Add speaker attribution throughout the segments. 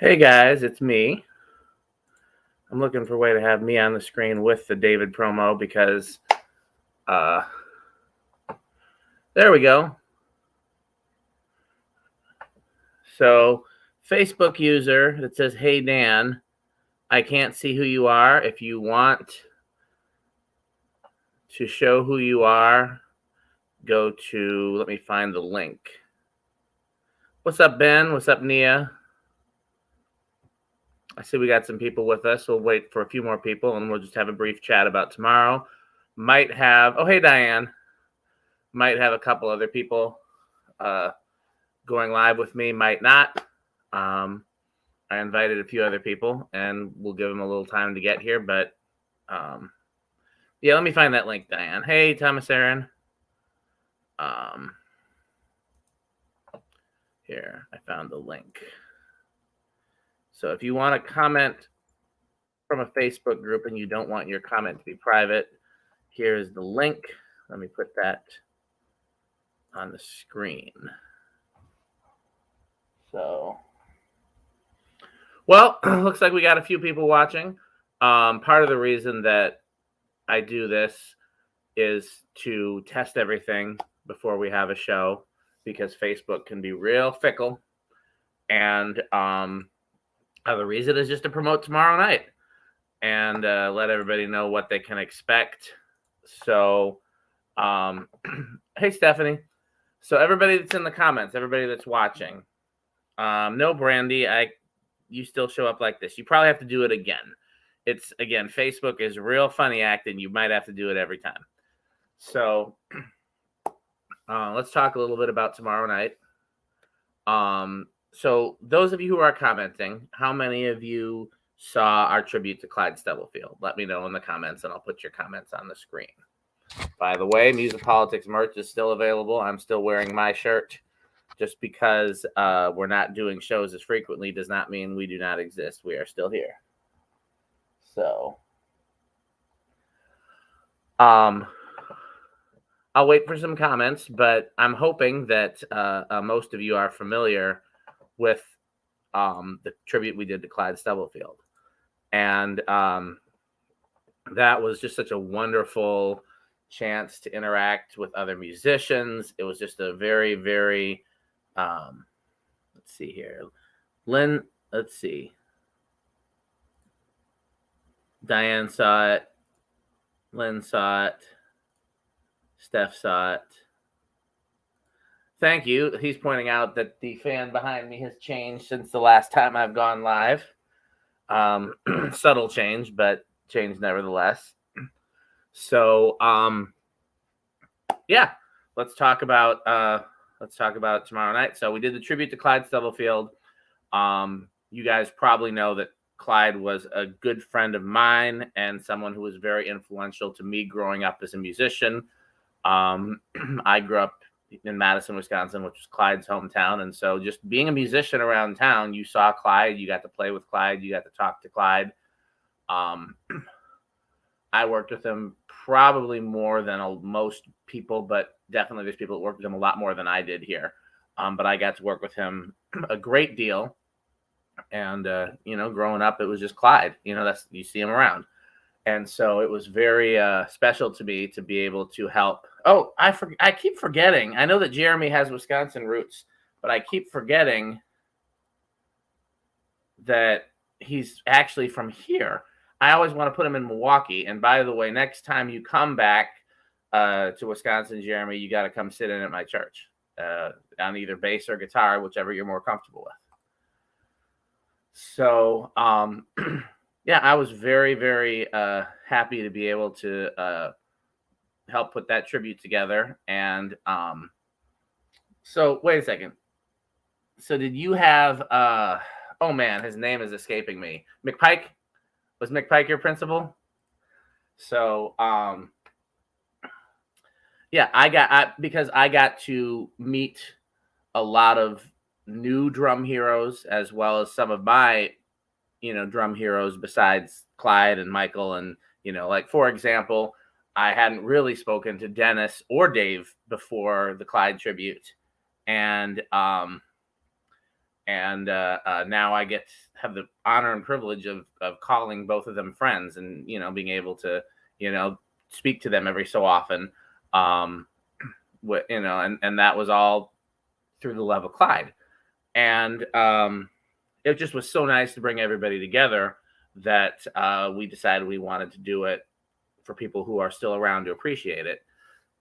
Speaker 1: Hey guys, it's me. I'm looking for a way to have me on the screen with the David promo because there we go. So Facebook user that says, "Hey Dan, I can't see who you are. If you want to show who you are, go to," let me find the link. What's up, Ben? What's up, Nia? I see we got some people with us. We'll wait for a few more people and we'll just have a brief chat about tomorrow. Might have, oh, hey, Diane. Might have a couple other people going live with me, might not. I invited a few other people and we'll give them a little time to get here. But yeah, let me find that link, Diane. Hey, Thomas Aaron. Here, I found the link. So if you want to comment from a Facebook group and you don't want your comment to be private, here's the link. Let me put that on the screen. So, well, looks like we got a few people watching. Part of the reason that I do this is to test everything before we have a show, because Facebook can be real fickle. And the reason is just to promote tomorrow night and let everybody know what they can expect. So, hey, Stephanie. So everybody that's in the comments, everybody that's watching, no, Brandy, you still show up like this. You probably have to do it again. It's, again, Facebook is real funny acting. You might have to do it every time. So let's talk a little bit about tomorrow night. So those of you who are commenting, how many of you saw our tribute to Clyde Stubblefield? Let me know in the comments, and I'll put your comments on the screen. By the way, MUSiPOLiTiX merch is still available. I'm still wearing my shirt. Just because we're not doing shows as frequently does not mean we do not exist. We are still here. So, I'll wait for some comments, but I'm hoping that most of you are familiar with the tribute we did to Clyde Stubblefield. And that was just such a wonderful chance to interact with other musicians. It was just a very, very, let's see here. Let's see. Diane saw it. Lynn saw it. Steph saw it. Thank you. He's pointing out that the fan behind me has changed since the last time I've gone live. Subtle change, but change nevertheless. So, yeah, let's talk about tomorrow night. So we did the tribute to Clyde Stubblefield. You guys probably know that Clyde was a good friend of mine and someone who was very influential to me growing up as a musician. I grew up in Madison, Wisconsin, which was Clyde's hometown. And so just being a musician around town, you saw Clyde, you got to play with Clyde, you got to talk to Clyde. I worked with him probably more than most people, but definitely there's people that worked with him a lot more than I did here. But I got to work with him a great deal. And, growing up, it was just Clyde, you see him around. And so it was very special to me to be able to help. Oh, I keep forgetting. I know that Jeremy has Wisconsin roots, but I keep forgetting that he's actually from here. I always want to put him in Milwaukee. And by the way, next time you come back to Wisconsin, Jeremy, you got to come sit in at my church on either bass or guitar, whichever you're more comfortable with. So, yeah, I was very, very happy to be able to help put that tribute together. And so, wait a second. So, did you have? Oh man, his name is escaping me. McPike? Was McPike your principal? So, yeah, because I got to meet a lot of new drum heroes as well as some of my drum heroes besides Clyde and Michael. And, like, for example, I hadn't really spoken to Dennis or Dave before the Clyde tribute. And And now I get to have the honor and privilege of calling both of them friends, and being able to speak to them every so often. And that was all through the love of Clyde. And it just was so nice to bring everybody together that we decided we wanted to do it for people who are still around to appreciate it.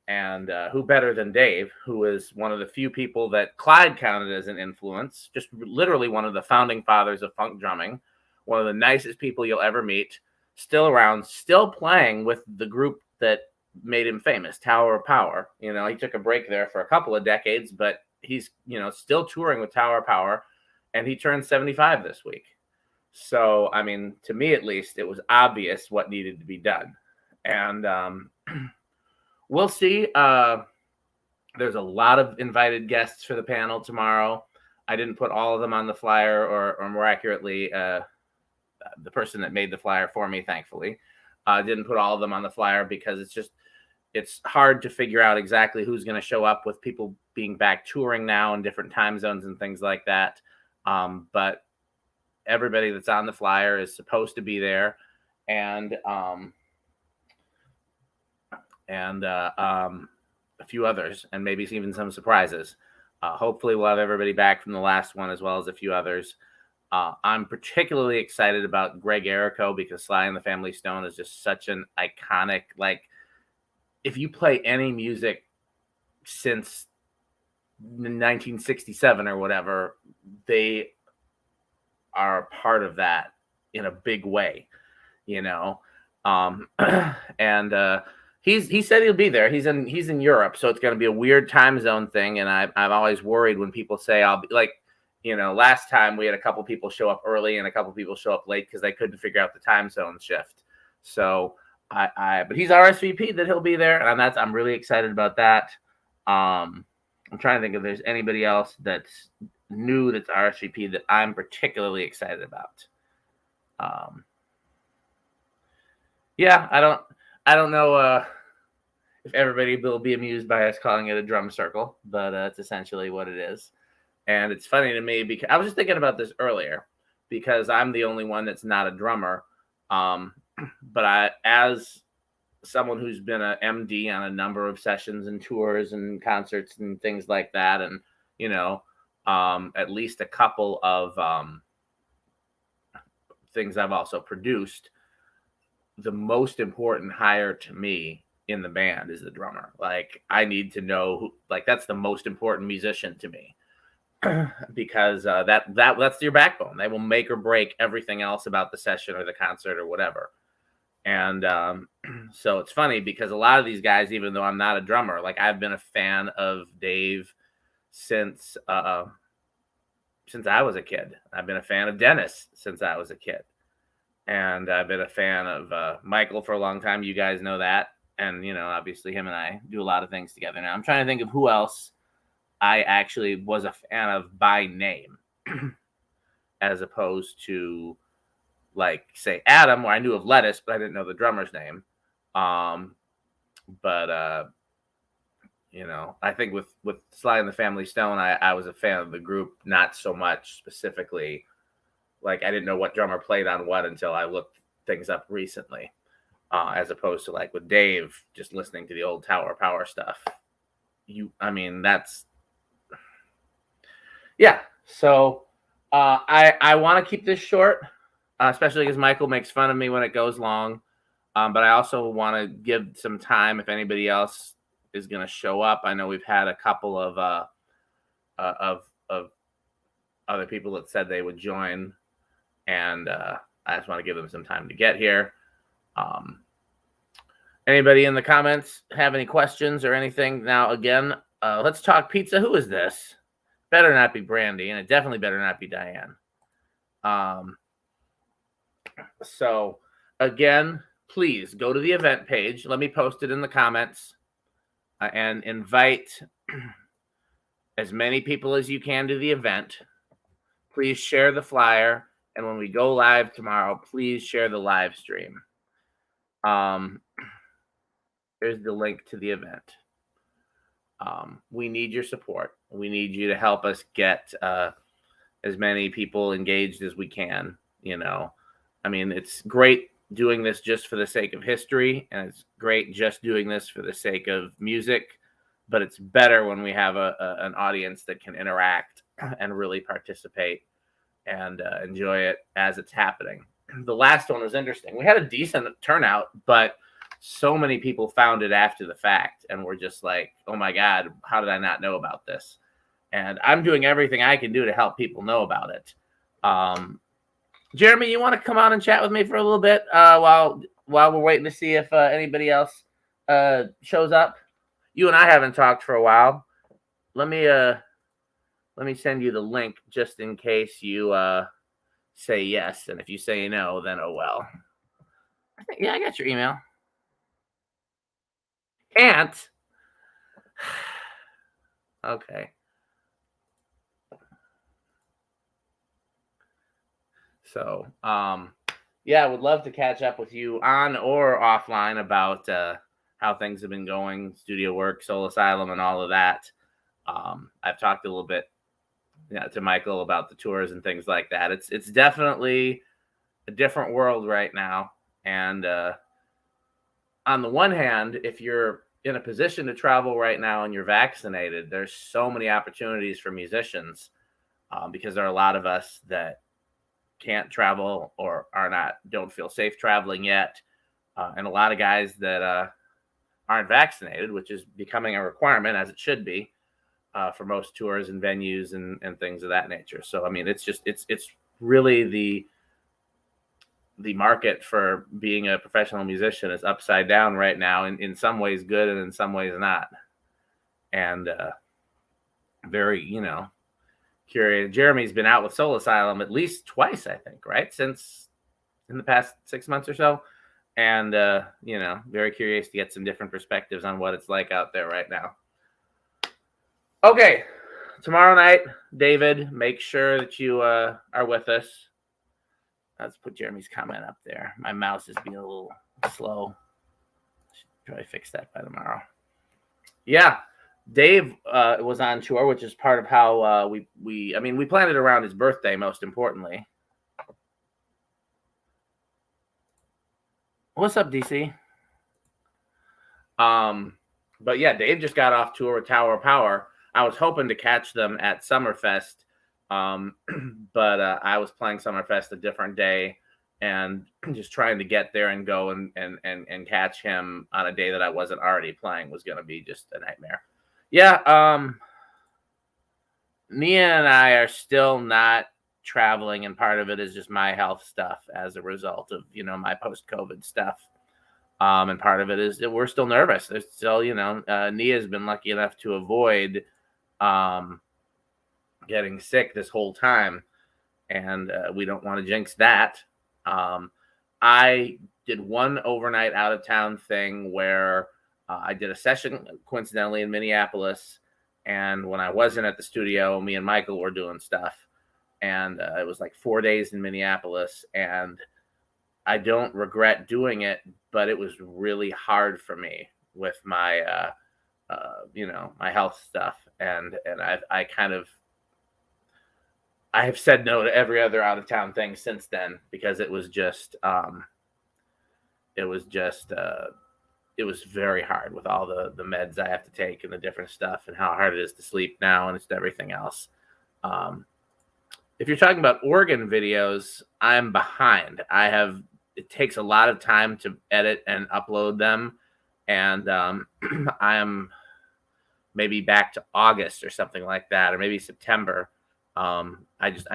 Speaker 1: And who better than Dave, who is one of the few people that Clyde counted as an influence, just literally one of the founding fathers of funk drumming, one of the nicest people you'll ever meet, still around, still playing with the group that made him famous, Tower of Power. He took a break there for a couple of decades, but he's, still touring with Tower of Power, and he turned 75 this week. So, I mean, to me at least, it was obvious what needed to be done. And we'll see. There's a lot of invited guests for the panel tomorrow. I didn't put all of them on the flyer, or more accurately, the person that made the flyer for me, thankfully, didn't put all of them on the flyer because it's hard to figure out exactly who's going to show up with people being back touring now in different time zones and things like that. But everybody that's on the flyer is supposed to be there, and a few others, and maybe even some surprises. Hopefully we'll have everybody back from the last one, as well as a few others. I'm particularly excited about Greg Errico because Sly and the Family Stone is just such an iconic, like, if you play any music since 1967 or whatever, they are a part of that in a big way, and he said he'll be there. He's in Europe, so it's going to be a weird time zone thing. And I'm always worried when people say I'll be like, last time we had a couple people show up early and a couple people show up late because they couldn't figure out the time zone shift. So but he's RSVP that he'll be there, and I'm really excited about that. I'm trying to think if there's anybody else that's new that's RSVP that I'm particularly excited about. Yeah, I don't know if everybody will be amused by us calling it a drum circle, but that's essentially what it is. And it's funny to me because I was just thinking about this earlier because I'm the only one that's not a drummer. But as someone who's been an MD on a number of sessions and tours and concerts and things like that, and at least a couple of things I've also produced, the most important hire to me in the band is the drummer. Like, I need to know who, like, that's the most important musician to me because that's your backbone. They will make or break everything else about the session or the concert or whatever. And so it's funny because a lot of these guys, even though I'm not a drummer, like, I've been a fan of Dave since I was a kid. I've been a fan of Dennis since I was a kid. And I've been a fan of Michael for a long time. You guys know that. And, obviously him and I do a lot of things together now. I'm trying to think of who else I actually was a fan of by name as opposed to, like, say, Adam, where I knew of Lettuce, but I didn't know the drummer's name. I think with Sly and the Family Stone, I was a fan of the group, not so much specifically. Like, I didn't know what drummer played on what until I looked things up recently, as opposed to, like, with Dave, just listening to the old Tower of Power stuff. Yeah. So I want to keep this short, especially because Michael makes fun of me when it goes long. But I also want to give some time if anybody else is going to show up. I know we've had a couple of other people that said they would join, and I just want to give them some time to get here. Anybody in the comments have any questions or anything? Now, again, let's talk pizza. Who is this? Better not be Brandy, and it definitely better not be Diane. So, again, please go to the event page. Let me post it in the comments and invite as many people as you can to the event. Please share the flyer. And when we go live tomorrow, please share the live stream. Here's the link to the event. We need your support. We need you to help us get as many people engaged as we can. I mean, it's great doing this just for the sake of history, and it's great just doing this for the sake of music, but it's better when we have an audience that can interact and really participate and enjoy it as it's happening. The last one was interesting. We had a decent turnout, but so many people found it after the fact and were just like, oh my God, how did I not know about this? And I'm doing everything I can do to help people know about it. Jeremy, you want to come on and chat with me for a little bit while we're waiting to see if anybody else shows up? You and I haven't talked for a while. Let me send you the link just in case you say yes. And if you say no, then oh well. I got your email. Can't. Okay. So, I would love to catch up with you on or offline about how things have been going, studio work, Soul Asylum, and all of that. I've talked a little bit to Michael about the tours and things like that. It's definitely a different world right now. And on the one hand, if you're in a position to travel right now and you're vaccinated, there's so many opportunities for musicians because there are a lot of us that can't travel or don't feel safe traveling yet. And a lot of guys that aren't vaccinated, which is becoming a requirement as it should be for most tours and venues and things of that nature. So, I mean, it's really the market for being a professional musician is upside down right now, in some ways good and in some ways not. And very, curious. Jeremy's been out with Soul Asylum at least twice, I think, right? Since in the past 6 months or so. And, very curious to get some different perspectives on what it's like out there right now. Okay. Tomorrow night, David, make sure that you are with us. Let's put Jeremy's comment up there. My mouse is being a little slow. Should probably fix that by tomorrow. Yeah. Dave was on tour, which is part of how we planned it around his birthday, most importantly. What's up, DC? But yeah, Dave just got off tour with Tower of Power. I was hoping to catch them at Summerfest, but I was playing Summerfest a different day and just trying to get there and go and catch him on a day that I wasn't already playing was going to be just a nightmare. Yeah, Nia and I are still not traveling, and part of it is just my health stuff as a result of, my post-COVID stuff. And part of it is that we're still nervous. There's still, Nia's been lucky enough to avoid getting sick this whole time, and we don't want to jinx that. I did one overnight out of town thing where I did a session coincidentally in Minneapolis, and when I wasn't at the studio, me and Michael were doing stuff, and it was like 4 days in Minneapolis, and I don't regret doing it, but it was really hard for me with my my health stuff, and I have said no to every other out of town thing since then because it was very hard with all the meds I have to take and the different stuff and how hard it is to sleep now and just everything else. If you're talking about organ videos, I'm behind. It takes a lot of time to edit and upload them, and I'm maybe back to August or something like that, or maybe September. I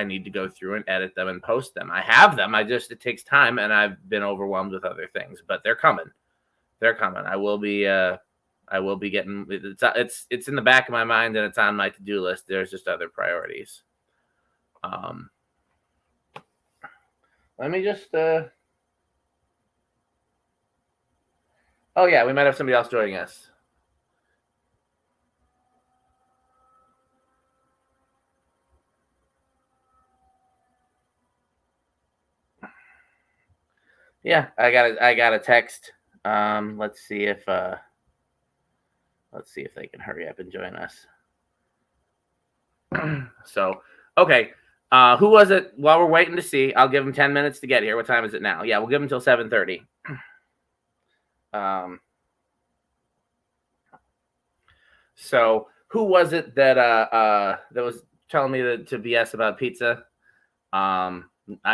Speaker 1: need to go through and edit them and post them. I have them. It takes time, and I've been overwhelmed with other things, but they're coming. They're coming. I will be getting it's in the back of my mind, and it's on my to-do list. There's just other priorities. Let me just oh yeah, we might have somebody else joining us. Yeah, I got a text. Let's see if they can hurry up and join us. So, okay. Who was it? While we're waiting to see, I'll give him 10 minutes to get here. What time is it now? Yeah, we'll give him until 7:30. So who was it that that was telling me to BS about pizza? I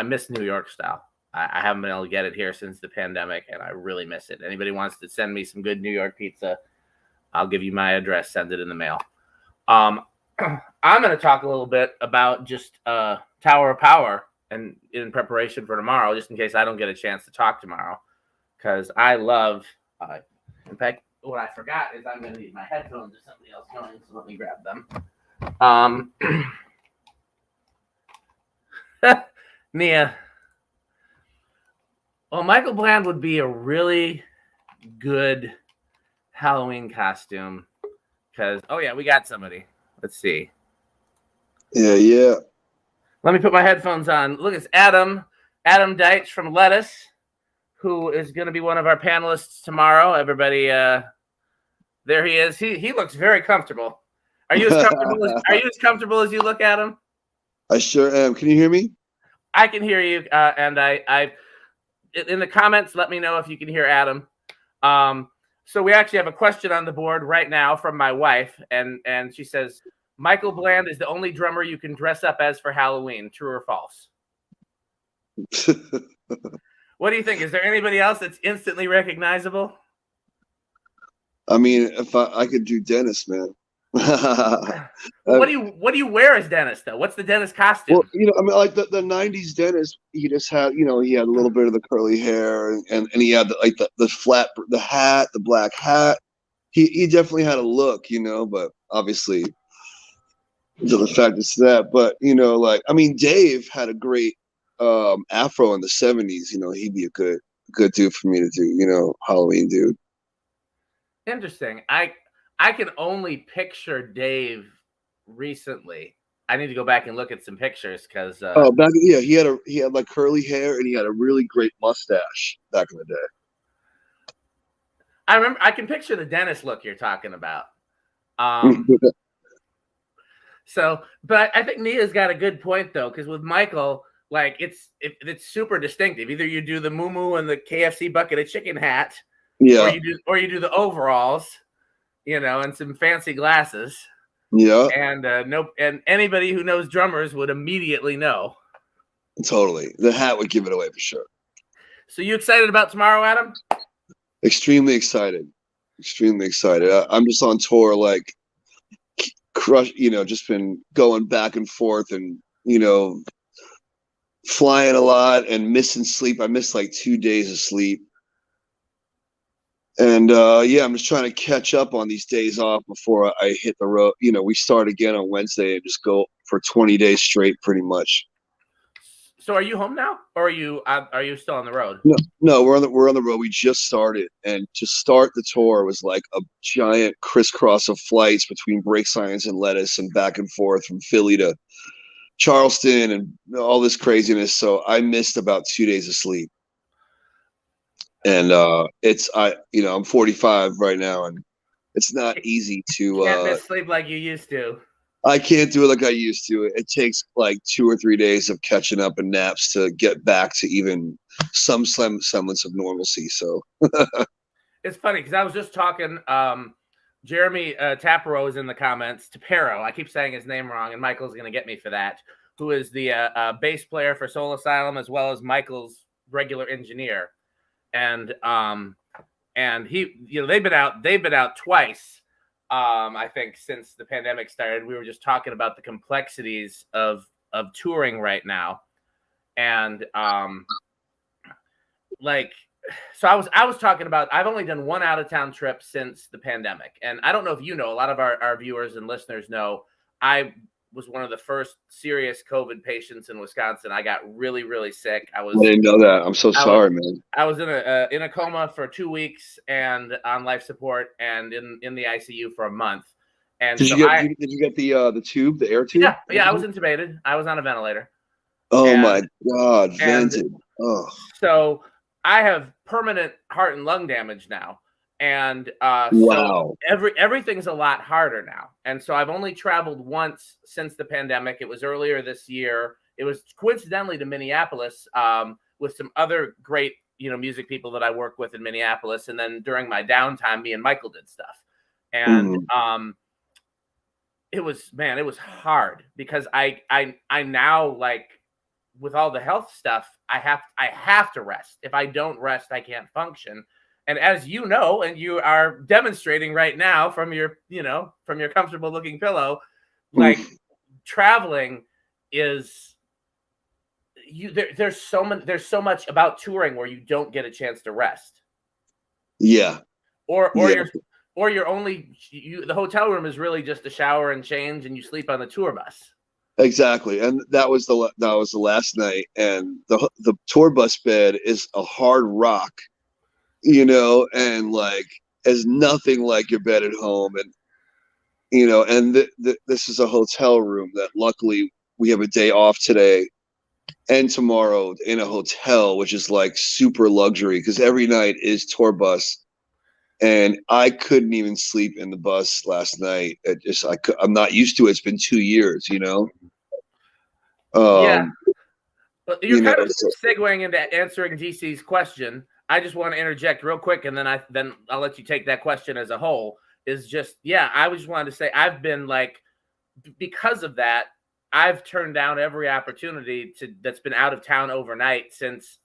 Speaker 1: miss New York style. I haven't been able to get it here since the pandemic, and I really miss it. Anybody wants to send me some good New York pizza, I'll give you my address. Send it in the mail. I'm going to talk a little bit about just Tower of Power and in preparation for tomorrow, just in case I don't get a chance to talk tomorrow, because I love. In fact, what I forgot is I'm going to need my headphones or something else going, so let me grab them. Nia. Well, Michael Bland would be a really good Halloween costume because, oh, yeah, we got somebody. Let's see.
Speaker 2: Yeah.
Speaker 1: Let me put my headphones on. Look, it's Adam Deitch from Lettuce, who is going to be one of our panelists tomorrow. Everybody, there he is. He looks very comfortable. Are you as comfortable as you look, Adam?
Speaker 2: I sure am. Can you hear me?
Speaker 1: I can hear you, and I in the comments, let me know if you can hear Adam. So we actually have a question on the board right now from my wife, and she says, Michael Bland is the only drummer you can dress up as for Halloween. True or false? What do you think? Is there anybody else that's instantly recognizable?
Speaker 2: I mean, if I could do Dennis, man.
Speaker 1: What do you wear as Dennis though? What's the Dennis costume?
Speaker 2: Well, I mean, like the '90s Dennis, he just had, he had a little bit of the curly hair, and he had the flat, the hat, the black hat. He definitely had a look, but obviously, the fact it's that. But I mean, Dave had a great afro in the '70s. He'd be a good dude for me to do. Halloween dude.
Speaker 1: Interesting. I can only picture Dave recently. I need to go back and look at some pictures because
Speaker 2: he had like curly hair and he had a really great mustache back in the day.
Speaker 1: I remember. I can picture the Dennis look you're talking about. So, but I think Nia's got a good point though, because with Michael, like it's super distinctive. Either you do the moo and the KFC bucket of chicken hat,
Speaker 2: yeah,
Speaker 1: or you do the overalls. And some fancy glasses.
Speaker 2: Yeah.
Speaker 1: And anybody who knows drummers would immediately know.
Speaker 2: Totally. The hat would give it away for sure.
Speaker 1: So you excited about tomorrow, Adam?
Speaker 2: Extremely excited. Extremely excited. I'm just on tour, like just been going back and forth and, flying a lot and missing sleep. I missed like 2 days of sleep. And I'm just trying to catch up on these days off before I hit the road. We start again on Wednesday and just go for 20 days straight, pretty much.
Speaker 1: So are you home now, or are you still on the road?
Speaker 2: No, we're on the road. We just started, and to start the tour was like a giant crisscross of flights between Break Science and Lettuce and back and forth from Philly to Charleston and all this craziness. So I missed about 2 days of sleep. And I'm 45 right now, and it's not easy to
Speaker 1: can't miss sleep like you used to.
Speaker 2: I can't do it like I used to. It takes like 2 or 3 days of catching up and naps to get back to even some semblance of normalcy. So
Speaker 1: it's funny because I was just talking. Jeremy Taparo is in the comments. Taparo, I keep saying his name wrong, and Michael's going to get me for that. Who is the bass player for Soul Asylum as well as Michael's regular engineer. And he, they've been out twice. I think since the pandemic started. We were just talking about the complexities of touring right now. And so I was talking about, I've only done one out of town trip since the pandemic. And I don't know if a lot of our viewers and listeners know, I was one of the first serious COVID patients in Wisconsin. I got really, really sick. I didn't
Speaker 2: know that. I'm so sorry, man.
Speaker 1: I was in a coma for 2 weeks and on life support and in the ICU for a month. And
Speaker 2: did you get the tube, the air tube?
Speaker 1: Yeah, I was intubated. I was on a ventilator.
Speaker 2: Oh my God, vented. Oh.
Speaker 1: So I have permanent heart and lung damage now. And
Speaker 2: wow.
Speaker 1: So everything's a lot harder now. And so I've only traveled once since the pandemic. It was earlier this year it was coincidentally to Minneapolis with some other great, music people that I work with in Minneapolis. And then during my downtime, me and Michael did stuff. And it was hard because I now, like, with all the health stuff, I have to rest. If I don't rest, I can't function. And as you know, and you are demonstrating right now from your comfortable looking pillow, like traveling is there's so much about touring where you don't get a chance to rest.
Speaker 2: Yeah.
Speaker 1: Or you're only the hotel room is really just a shower and change, and you sleep on the tour bus.
Speaker 2: Exactly, and that was the last night, and the tour bus bed is a hard rock, and like is nothing like your bed at home, and and this is a hotel room that luckily we have a day off today and tomorrow in a hotel, which is like super luxury because every night is tour bus. And I couldn't even sleep in the bus last night. I'm not used to it. It's been 2 years,
Speaker 1: Yeah. But you're kind of segueing into answering DC's question. I just want to interject real quick, and then I'll let you take that question as a whole. Is just, I just wanted to say I've been like, because of that, I've turned down every opportunity that's been out of town overnight since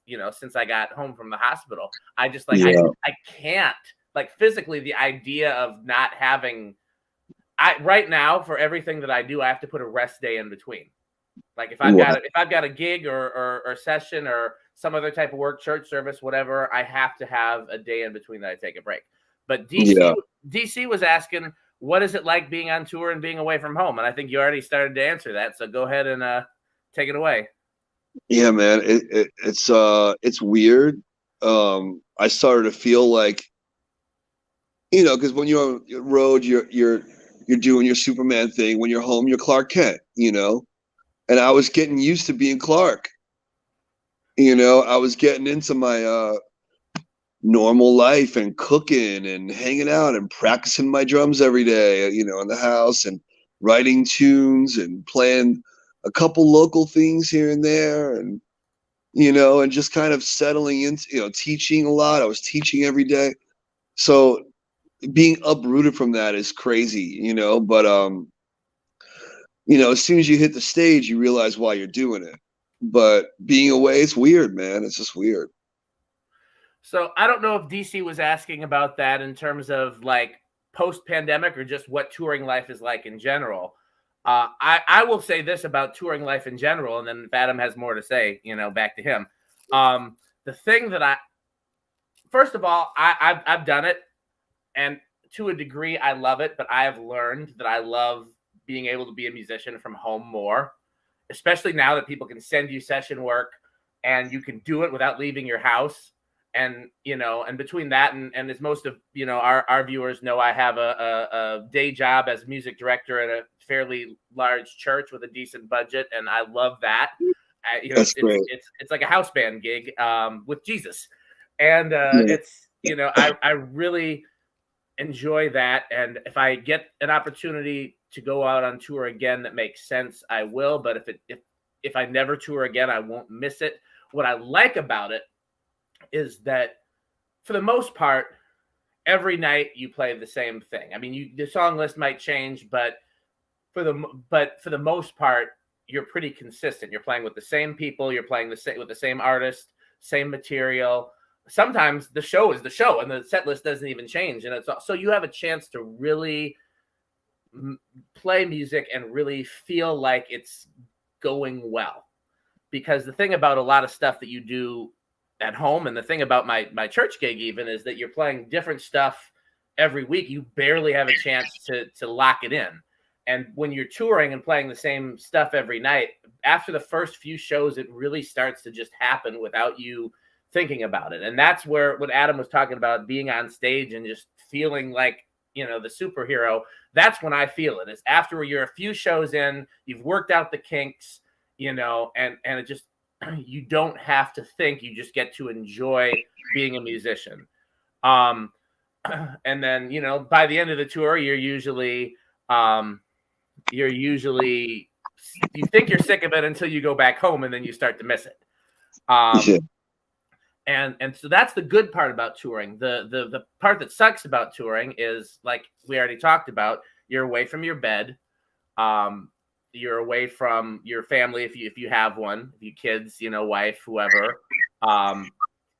Speaker 1: I got home from the hospital. I just I can't. Like, physically, the idea of not having, right now, for everything that I do, I have to put a rest day in between. Like, if I've got a gig or session or some other type of work, church service, whatever, I have to have a day in between that I take a break. But DC was asking, what is it like being on tour and being away from home? And I think you already started to answer that. So go ahead and take it away. Yeah,
Speaker 2: man, it's weird. I started to feel like, because when you're on the road, you're doing your Superman thing. When you're home, you're Clark Kent, And I was getting used to being Clark. I was getting into my normal life and cooking and hanging out and practicing my drums every day, in the house and writing tunes and playing a couple local things here and there, and and just kind of settling into, teaching a lot. I was teaching every day. So being uprooted from that is crazy, but as soon as you hit the stage, you realize why you're doing it. But being away, it's weird, man. It's just weird.
Speaker 1: So I don't know if DC was asking about that in terms of like post-pandemic or just what touring life is like in general. I will say this about touring life in general, and then if Adam has more to say, back to him. The thing that first of all, I've done it. And to a degree, I love it, but I have learned that I love being able to be a musician from home more, especially now that people can send you session work and you can do it without leaving your house. And, and between that and as most of, our viewers know, I have a day job as music director at a fairly large church with a decent budget. And I love that. It's like a house band gig with Jesus. And it's, I really enjoy that. And if I get an opportunity to go out on tour again that makes sense, I will. But if I never tour again, I won't miss it. What I like about it is that for the most part, every night you play the same thing. I mean, the song list might change, but for the most part, you're pretty consistent. You're playing with the same people. You're playing with the same artist, same material. Sometimes the show is the show and the set list doesn't even change. And so you have a chance to really play music and really feel like it's going well. Because the thing about a lot of stuff that you do at home, and the thing about my church gig even, is that you're playing different stuff every week. You barely have a chance to lock it in. And when you're touring and playing the same stuff every night, after the first few shows, it really starts to just happen without you thinking about it. And that's where what Adam was talking about, being on stage and just feeling like, the superhero. That's when I feel it. Is after you're a few shows in, you've worked out the kinks, and it just, you don't have to think, you just get to enjoy being a musician. And then, by the end of the tour, you're usually you think you're sick of it until you go back home, and then you start to miss it. And so that's the good part about touring. The part that sucks about touring is, like we already talked about, you're away from your bed. You're away from your family if you have one, if you kids, wife, whoever.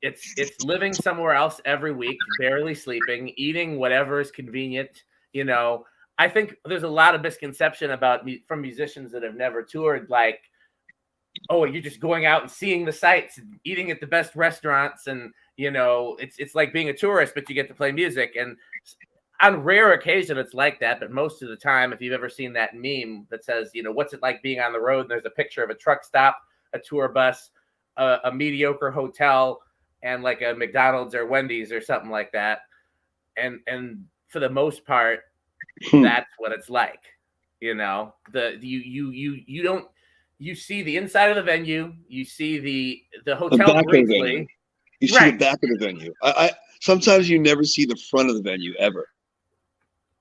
Speaker 1: It's living somewhere else every week, barely sleeping, eating whatever is convenient. I think there's a lot of misconception from musicians that have never toured, like, oh, you're just going out and seeing the sights and eating at the best restaurants. And, it's like being a tourist, but you get to play music. And on rare occasion, it's like that. But most of the time, if you've ever seen that meme that says, what's it like being on the road? And there's a picture of a truck stop, a tour bus, a mediocre hotel, and like a McDonald's or Wendy's or something like that. And for the most part, that's what it's like. You see the inside of the venue, you see the hotel briefly.
Speaker 2: You see the back of the venue. I sometimes you never see the front of the venue ever.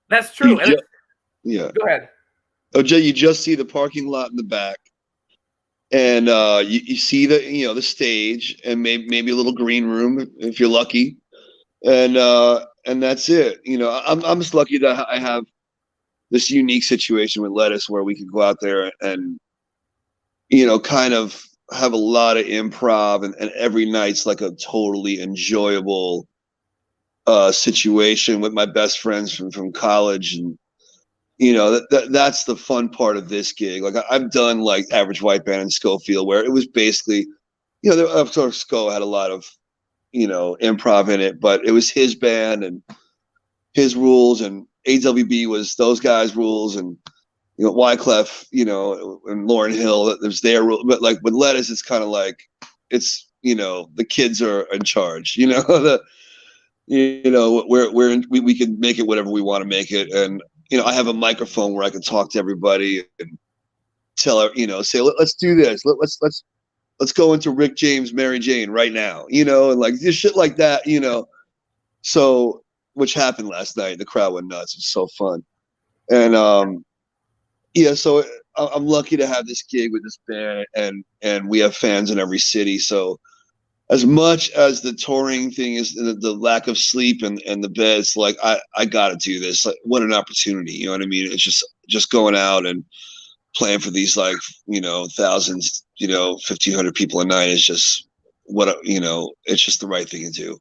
Speaker 1: That's true.
Speaker 2: Yeah.
Speaker 1: Go ahead.
Speaker 2: OJ, you just see the parking lot in the back, and you see the stage, and maybe a little green room if you're lucky, and that's it. I'm just lucky that I have this unique situation with Lettuce where we can go out there and kind of have a lot of improv, and every night's like a totally enjoyable situation with my best friends from college. And that's the fun part of this gig. Like I've done like Average White Band in Schofield, where it was basically, of course Sco had a lot of improv in it, but it was his band and his rules, and AWB was those guys' rules, and Wyclef, and Lauryn Hill, there's their rule. But like with Lettuce, it's kind of like it's the kids are in charge. We can make it whatever we want to make it, and I have a microphone where I can talk to everybody and tell her, say let's do this, let's go into Rick James, Mary Jane right now, and like just shit like that, So which happened last night. The crowd went nuts. It was so fun, and so I'm lucky to have this gig with this band, and we have fans in every city. So as much as the touring thing is the lack of sleep and the beds, like I got to do this. Like, what an opportunity. You know what I mean? It's just going out and playing for these thousands, 1,500 people a night is just it's just the right thing to do.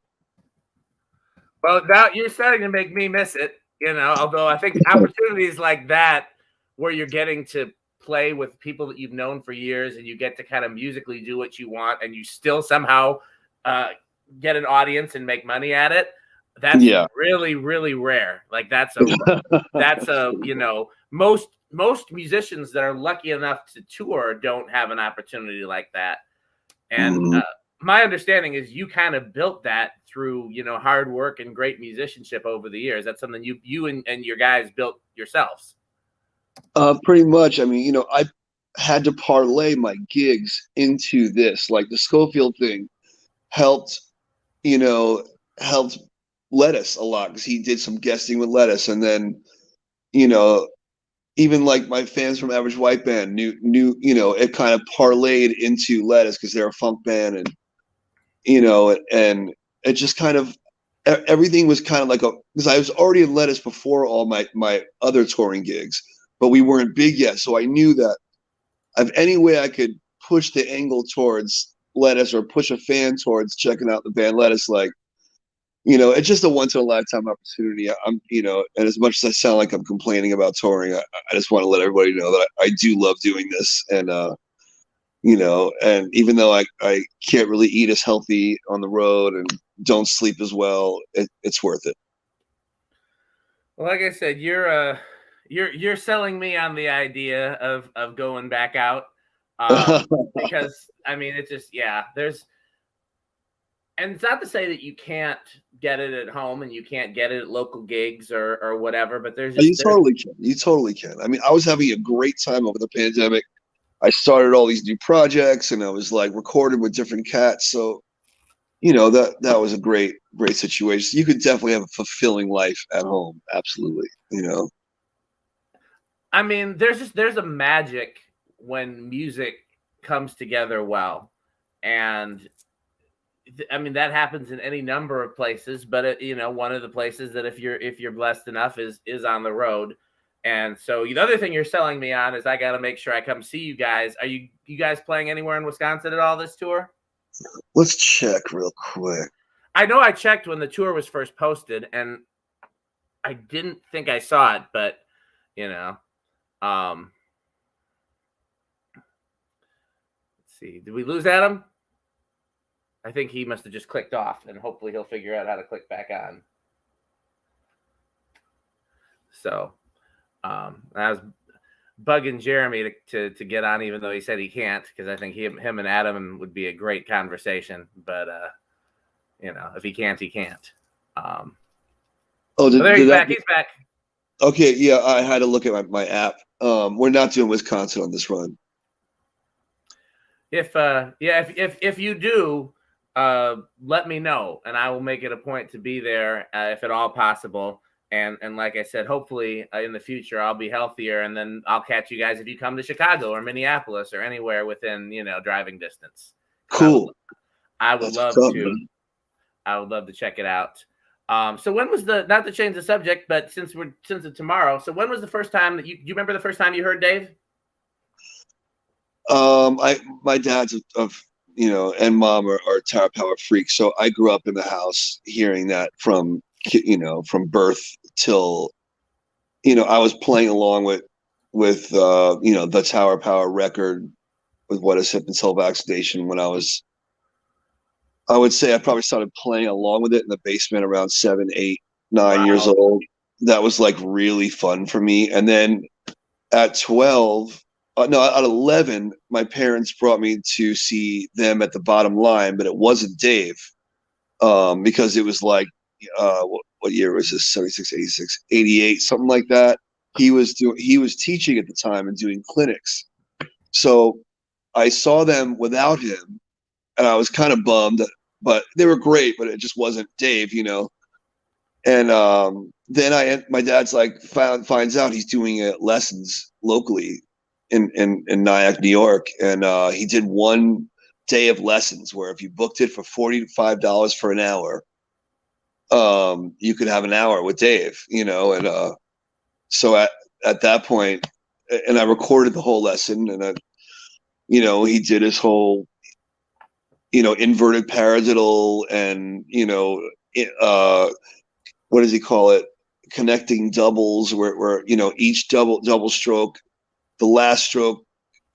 Speaker 1: Well, now you're starting to make me miss it, although I think opportunities like that, where you're getting to play with people that you've known for years, and you get to kind of musically do what you want, and you still somehow get an audience and make money at it. That's really, really rare. Like that's most musicians that are lucky enough to tour don't have an opportunity like that. And my understanding is you kind of built that through, hard work and great musicianship over the years. That's something you and your guys built yourselves.
Speaker 2: Pretty much. I mean, I had to parlay my gigs into this. Like the Schofield thing helped Lettuce a lot, because he did some guesting with Lettuce, and then even like my fans from Average White Band knew it kind of parlayed into Lettuce because they're a funk band, and and it just kind of everything was kind of like because I was already in Lettuce before all my other touring gigs, but we weren't big yet. So I knew that if any way I could push the angle towards Lettuce or push a fan towards checking out the band Lettuce, like, it's just a once in a lifetime opportunity. I'm, and as much as I sound like I'm complaining about touring, I just want to let everybody know that I do love doing this. And, and even though I can't really eat as healthy on the road and don't sleep as well, it's worth it.
Speaker 1: Well, like I said, you're selling me on the idea of going back out, because I mean, it's just, and it's not to say that you can't get it at home and you can't get it at local gigs or whatever, but
Speaker 2: you totally can. I mean, I was having a great time over the pandemic. I started all these new projects, and I was like recorded with different cats. So, that was a great situation. You could definitely have a fulfilling life at home. Absolutely.
Speaker 1: I mean, there's a magic when music comes together well. And I mean, that happens in any number of places, but one of the places that if you're blessed enough is on the road. And so the other thing you're selling me on is I got to make sure I come see you guys. Are you guys playing anywhere in Wisconsin at all this tour?
Speaker 2: Let's check real quick.
Speaker 1: I know I checked when the tour was first posted, and I didn't think I saw it, but let's see. Did we lose Adam? I think he must have just clicked off, and hopefully he'll figure out how to click back on. So I was bugging Jeremy to get on, even though he said he can't, because I think him and Adam would be a great conversation. But if he can't, he can't. He's back. He's back.
Speaker 2: Okay, yeah, I had to look at my app. We're not doing Wisconsin on this run.
Speaker 1: If you do, let me know, and I will make it a point to be there if at all possible. And like I said, hopefully in the future I'll be healthier, and then I'll catch you guys if you come to Chicago or Minneapolis or anywhere within driving distance.
Speaker 2: Cool.
Speaker 1: I would love to. I would love to check it out. So when was not to change the subject, but since it's tomorrow, so when was the first time that you remember the first time you heard Dave?
Speaker 2: My dad's and mom are Tower Power freaks, so I grew up in the house hearing that from birth till I was playing along with the Tower Power record with What Is Hip Until Vaccination when I would say I probably started playing along with it in the basement around 7, 8, 9 years old. That was like really fun for me. And then at 11, my parents brought me to see them at the Bottom Line, but it wasn't Dave, because it was like, what year was this? 76, 86, 88, something like that. He was teaching at the time and doing clinics. So I saw them without him, and I was kind of bummed, but they were great, but it just wasn't Dave, And then my dad's like finds out he's doing lessons locally in Nyack, New York, and he did one day of lessons where if you booked it for $45 for an hour, you could have an hour with Dave, and so at that point, and I recorded the whole lesson, and he did his whole inverted paradiddle and what does he call it, connecting doubles where each double stroke, the last stroke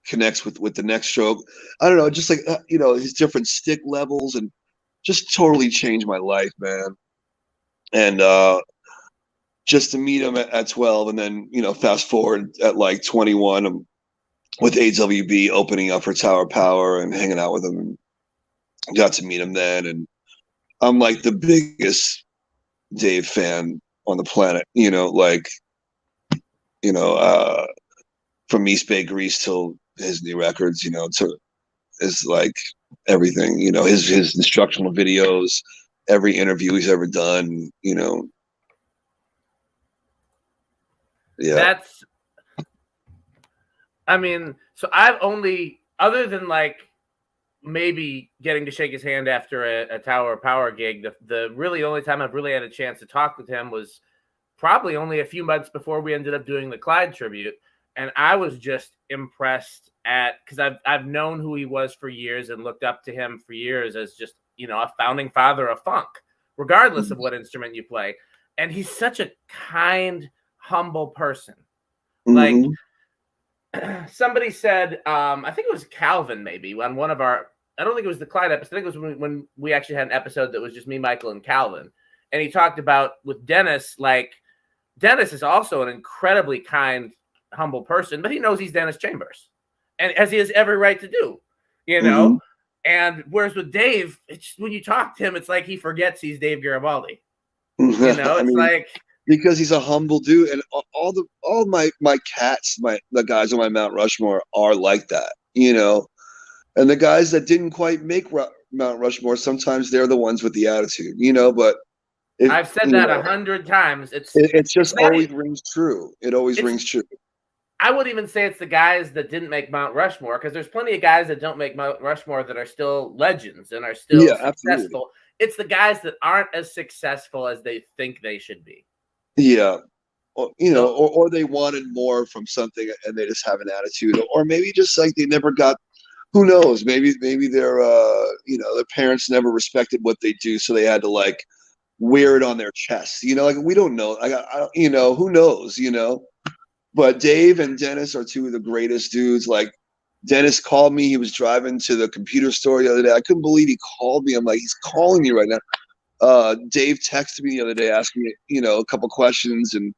Speaker 2: connects with the next stroke. I don't know, just like his different stick levels, and just totally changed my life, man. And just to meet him at 12, and then fast forward at like 21, I'm with AWB opening up for Tower Power and hanging out with him, and got to meet him then. And I'm like the biggest Dave fan on the planet, from East Bay Grease till his new records, to is like everything, his instructional videos, every interview he's ever done, yeah.
Speaker 1: So I've only, other than like maybe getting to shake his hand after a Tower Power gig, the really only time I've really had a chance to talk with him was probably only a few months before we ended up doing the Clyde tribute. And I was just impressed because I've known who he was for years and looked up to him for years as just, a founding father of funk, regardless of what instrument you play. And he's such a kind, humble person.
Speaker 2: Mm-hmm.
Speaker 1: Like somebody said, I think it was Calvin maybe on one of our, I don't think it was the Clyde episode. I think it was when we actually had an episode that was just me, Michael, and Calvin. And he talked about with Dennis, like Dennis is also an incredibly kind, humble person, but he knows he's Dennis Chambers, and as he has every right to do,
Speaker 2: Mm-hmm.
Speaker 1: And whereas with Dave, it's when you talk to him, it's like he forgets he's Dave Garibaldi. It's like
Speaker 2: because he's a humble dude, and all my cats, the guys on my Mount Rushmore are like that, and the guys that didn't quite make Mount Rushmore, sometimes they're the ones with the attitude, but
Speaker 1: I've said that 100 times.
Speaker 2: It just always rings true. It always rings true.
Speaker 1: I wouldn't even say it's the guys that didn't make Mount Rushmore, because there's plenty of guys that don't make Mount Rushmore that are still legends and are still successful.
Speaker 2: Absolutely.
Speaker 1: It's the guys that aren't as successful as they think they should be.
Speaker 2: Yeah. Or, or they wanted more from something and they just have an attitude, or maybe just like they never got. Who knows? Maybe their their parents never respected what they do, so they had to like wear it on their chest. Like we don't know. Who knows? But Dave and Dennis are two of the greatest dudes. Like Dennis called me. He was driving to the computer store the other day. I couldn't believe he called me. I'm like, he's calling me right now. Dave texted me the other day asking me, a couple questions and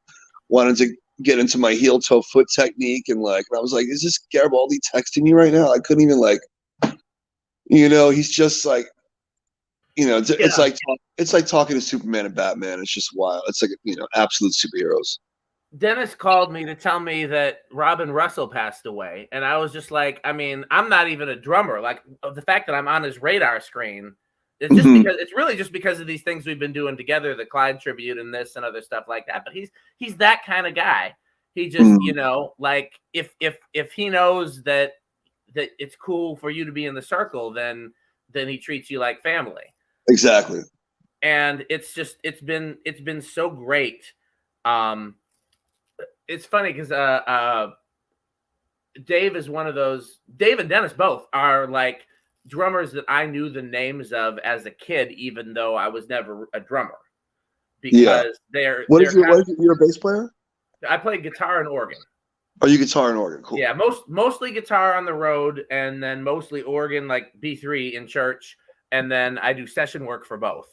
Speaker 2: wanted to get into my heel toe foot technique. And I was like, is this Garibaldi texting me right now? I couldn't even he's just like, it's like talking to Superman and Batman. It's just wild. It's like, absolute superheroes.
Speaker 1: Dennis called me to tell me that Robin Russell passed away. And I was just like, I mean, I'm not even a drummer. Like the fact that I'm on his radar screen, it's just because it's really just because of these things we've been doing together, the Clyde tribute and this and other stuff like that. But he's that kind of guy. He just, like if he knows that it's cool for you to be in the circle, then he treats you like family.
Speaker 2: Exactly.
Speaker 1: And it's been so great. It's funny because Dave is one of those. Dave and Dennis both are like drummers that I knew the names of as a kid, even though I was never a drummer. Because you're a bass player? I play guitar and organ.
Speaker 2: Oh, you guitar and organ, cool.
Speaker 1: Yeah, mostly guitar on the road, and then mostly organ, like B3 in church, and then I do session work for both.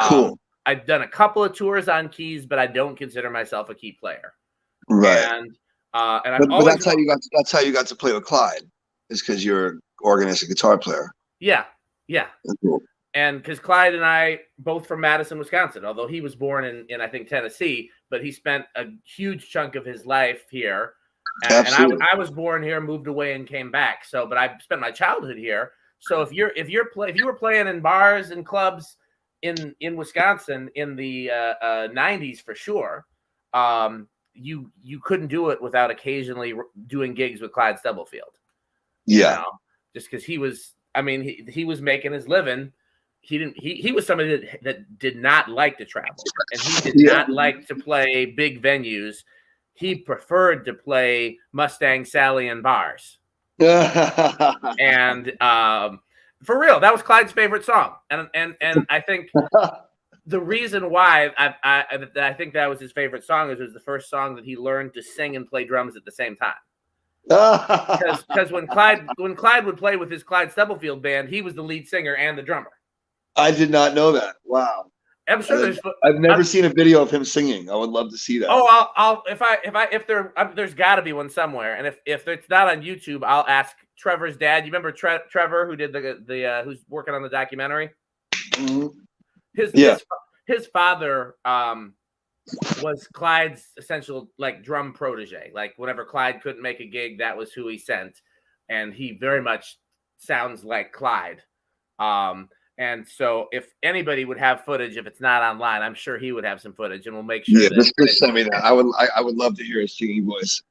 Speaker 2: Cool.
Speaker 1: I've done a couple of tours on keys, but I don't consider myself a key player.
Speaker 2: Right.
Speaker 1: And
Speaker 2: but that's how you got to play with Clyde, is because you're an organist and guitar player.
Speaker 1: Yeah.
Speaker 2: Cool.
Speaker 1: And because Clyde and I both from Madison, Wisconsin, although he was born in I think Tennessee, but he spent a huge chunk of his life here. And I was born here, moved away, and came back. So, but I spent my childhood here. So if you were playing in bars and clubs in Wisconsin in the 90s for sure, you couldn't do it without occasionally doing gigs with Clyde Stubblefield.
Speaker 2: Yeah.
Speaker 1: Just because he was making his living. He was somebody that did not like to travel, and he did not like to play big venues. He preferred to play Mustang Sally in bars. And for real, that was Clyde's favorite song. And I think the reason why I think that was his favorite song is it was the first song that he learned to sing and play drums at the same time. Because when Clyde would play with his Clyde Stubblefield band, he was the lead singer and the drummer.
Speaker 2: I did not know that. Wow.
Speaker 1: I'm sure
Speaker 2: I've never seen a video of him singing. I would love to see that.
Speaker 1: Oh, there's got to be one somewhere, and if it's not on YouTube, I'll ask Trevor's dad. You remember Trevor who did the who's working on the documentary? Mm-hmm. His father was Clyde's essential like drum protege. Like whenever Clyde couldn't make a gig, that was who he sent, and he very much sounds like Clyde. And so if anybody would have footage, if it's not online, I'm sure he would have some footage, and we'll make sure.
Speaker 2: Yeah, just send me that. I would love to hear his singing voice.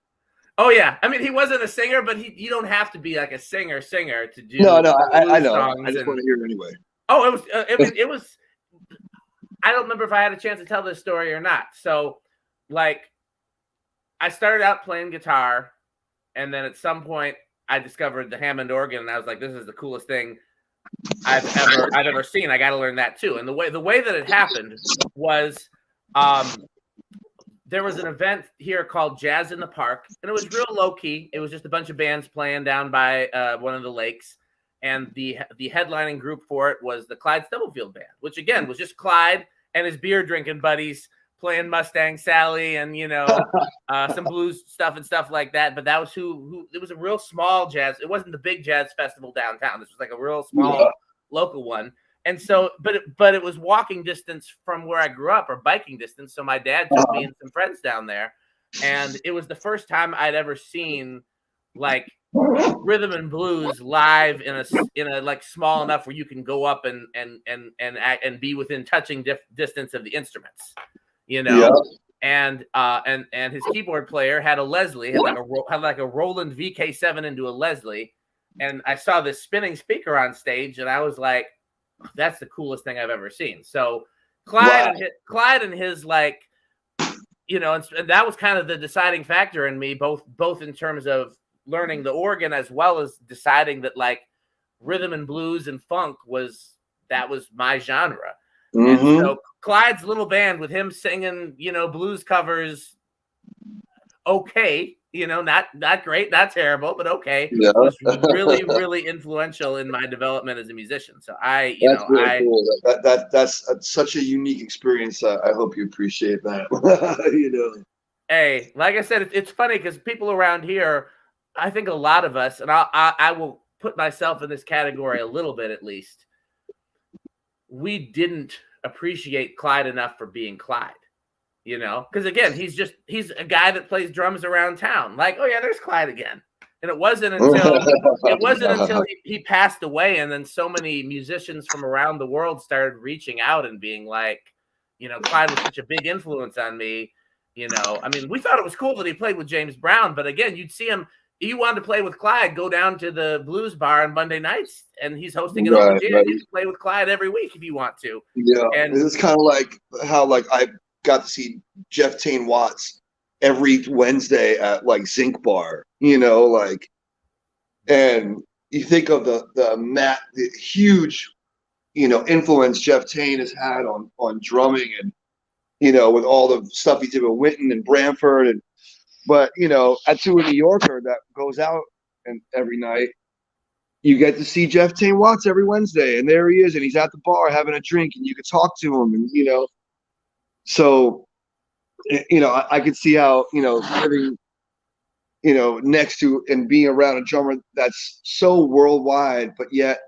Speaker 1: Oh yeah, I mean he wasn't a singer, but you don't have to be like a singer to do.
Speaker 2: No, I know. I just want to hear it anyway.
Speaker 1: Oh, it was. I don't remember if I had a chance to tell this story or not. So, like, I started out playing guitar, and then at some point I discovered the Hammond organ, and I was like, "This is the coolest thing I've ever seen. I got to learn that too." And the way that it happened was, there was an event here called Jazz in the Park, and it was real low key. It was just a bunch of bands playing down by one of the lakes, and the headlining group for it was the Clyde Stubblefield Band, which again was just Clyde and his beer drinking buddies playing Mustang Sally and some blues stuff and stuff like that. But that was who it was a real small jazz. It wasn't the big jazz festival downtown. This was like a real small local one. And so, but it was walking distance from where I grew up, or biking distance. So my dad took me and some friends down there, and it was the first time I'd ever seen like rhythm and blues live in a like small enough where you can go up and be within touching distance of the instruments. and his keyboard player had a Leslie, had like a Roland VK7 into a Leslie, and I saw this spinning speaker on stage, and I was like, that's the coolest thing I've ever seen. So Clyde and his like, you know, and that was kind of the deciding factor in me, both in terms of learning the organ as well as deciding that like rhythm and blues and funk was my genre. And so Clyde's little band with him singing, you know, blues covers, okay, you know, not great, not terrible, but okay, was really, really influential in my development as a musician. So cool.
Speaker 2: That's such a unique experience. I hope you appreciate that. You know,
Speaker 1: hey, like I said, it's funny because people around here, I think a lot of us, and I will put myself in this category a little bit at least, we didn't appreciate Clyde enough for being Clyde. You know, because again, he's a guy that plays drums around town. Like, oh yeah, there's Clyde again. And it wasn't until he passed away, and then so many musicians from around the world started reaching out and being like, you know, Clyde was such a big influence on me. You know, I mean, we thought it was cool that he played with James Brown, but again, you'd see him. You wanted to play with Clyde, go down to the blues bar on Monday nights, and he's hosting an open jam. You can play with Clyde every week if you want to.
Speaker 2: Yeah, and it's kind of like how like I got to see Jeff Tain Watts every Wednesday at like Zinc Bar, you know, like, and you think of the huge, you know, influence Jeff Tain has had on drumming, and, you know, with all the stuff he did with Winton and Branford, but, you know, to a New Yorker that goes out and every night, you get to see Jeff Tain Watts every Wednesday, and there he is, and he's at the bar having a drink, and you can talk to him, and, you know, so, you know, I could see how, you know, living, you know, next to and being around a drummer that's so worldwide, but yet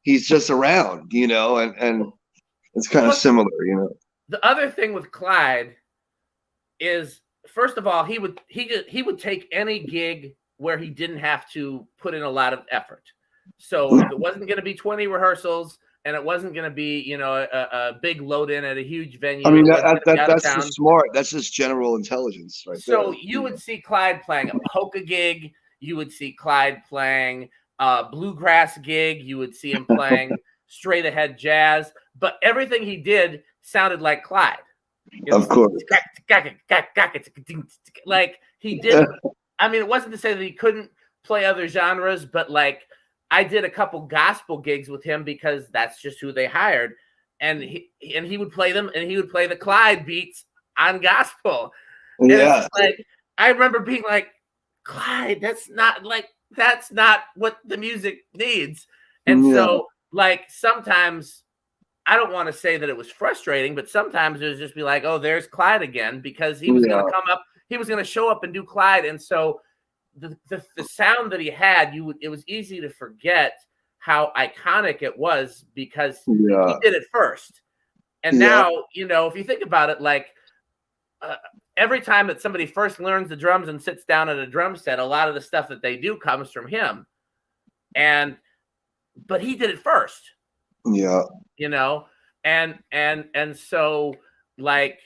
Speaker 2: he's just around, you know, and it's kind of similar, you know.
Speaker 1: The other thing with Clyde is, first of all, he would take any gig where he didn't have to put in a lot of effort. So if it wasn't going to be 20 rehearsals, and it wasn't going to be, you know, a big load in at a huge venue.
Speaker 2: I mean, that's just smart. That's just general intelligence, right?
Speaker 1: So you would see Clyde playing a polka gig. You would see Clyde playing a bluegrass gig. You would see him playing straight ahead jazz. But everything he did sounded like Clyde.
Speaker 2: You know, of course.
Speaker 1: Like he did. I mean, it wasn't to say that he couldn't play other genres, but like, I did a couple gospel gigs with him because that's just who they hired. And he would play them, and he would play the Clyde beats on gospel. And yeah. Like, I remember being like, Clyde, that's not what the music needs. And so like sometimes, I don't want to say that it was frustrating, but sometimes it was just be like, oh, there's Clyde again, because he was going to come up, he was going to show up and do Clyde. And so the sound that he had, it was easy to forget how iconic it was because he did it first. And now, you know, if you think about it, like every time that somebody first learns the drums and sits down at a drum set, a lot of the stuff that they do comes from him. But he did it first.
Speaker 2: Yeah.
Speaker 1: You know, and so like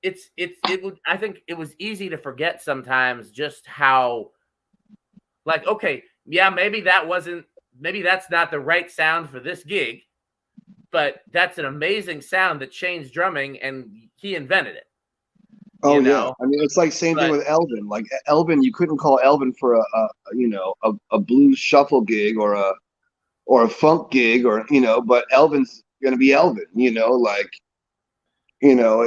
Speaker 1: I think it was easy to forget sometimes just how, like, okay, yeah, maybe that's not the right sound for this gig, but that's an amazing sound that changed drumming, and he invented it.
Speaker 2: Oh, yeah. I mean, it's like same thing with Elvin. Like Elvin, you couldn't call Elvin for a blues shuffle gig or a funk gig, or, you know, but Elvin's going to be Elvin, you know, like, you know,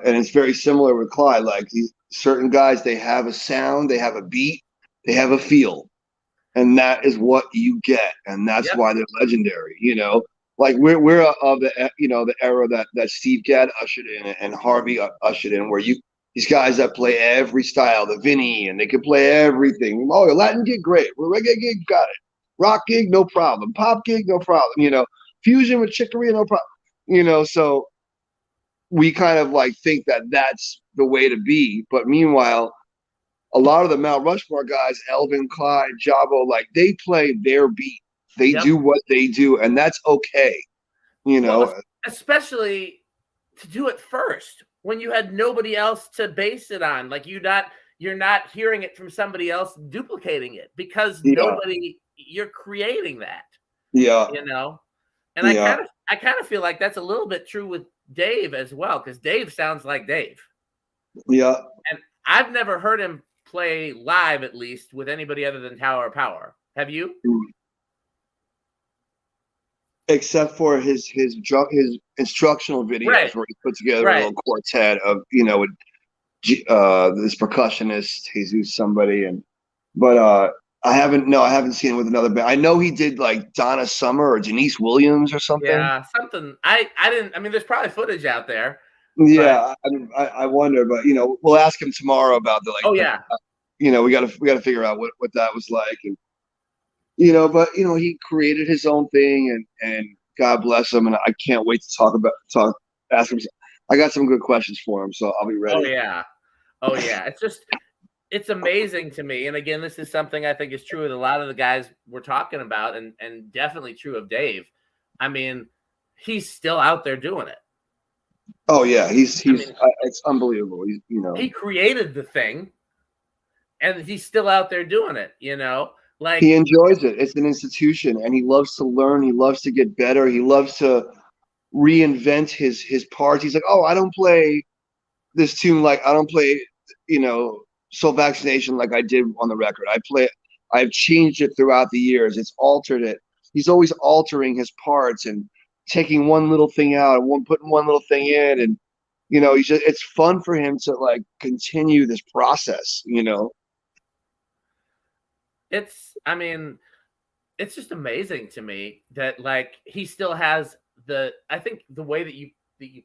Speaker 2: and it's very similar with Clyde. Like these certain guys, they have a sound, they have a beat, they have a feel, and that is what you get, and that's why they're legendary. You know, like we're of the, you know, the era that Steve Gadd ushered in and Harvey ushered in, where these guys that play every style, the Vinny, and they can play everything. Oh, a Latin gig, great. Well, reggae gig, got it. Rock gig, no problem. Pop gig, no problem. You know, fusion with chicory, no problem. You know, so we kind of like think that that's the way to be, but meanwhile, a lot of the Mount Rushmore guys, Elvin, Clyde, Jabo, like they play their beat. They do what they do, and that's okay. You know,
Speaker 1: especially to do it first. when you had nobody else to base it on. Like you're not hearing it from somebody else duplicating it because you're creating that.
Speaker 2: Yeah.
Speaker 1: You know? And I kind of feel like that's a little bit true with Dave as well, because Dave sounds like Dave.
Speaker 2: Yeah.
Speaker 1: And I've never heard him play live, at least, with anybody other than Tower of Power. Have you?
Speaker 2: Except for his instructional videos where he put together a little quartet of, you know, this percussionist, Jesus somebody, but I haven't seen him with another band. I know he did like Donna Summer or Denise Williams or something.
Speaker 1: Yeah, something. I didn't. I mean, there's probably footage out there.
Speaker 2: Yeah, I wonder, but you know, we'll ask him tomorrow about the like.
Speaker 1: Oh yeah.
Speaker 2: You know, we got to figure out what that was like, and you know, but you know, he created his own thing, and God bless him, and I can't wait to ask him. I got some good questions for him, so I'll be ready.
Speaker 1: Oh yeah. It's amazing to me. And again, this is something I think is true with a lot of the guys we're talking about, and definitely true of Dave. I mean, he's still out there doing it.
Speaker 2: Oh yeah, it's unbelievable.
Speaker 1: He created the thing, and he's still out there doing it. You know, like
Speaker 2: he enjoys it. It's an institution, and he loves to learn. He loves to get better. He loves to reinvent his parts. He's like, oh, I don't play this tune like I don't play, you know, Soul Vaccination like I did on the record. I've changed it throughout the years. It's altered it. He's always altering his parts and taking one little thing out and putting one little thing in, and you know, it's fun for him to like continue this process, you know.
Speaker 1: It's just amazing to me that like he still has I think the way that you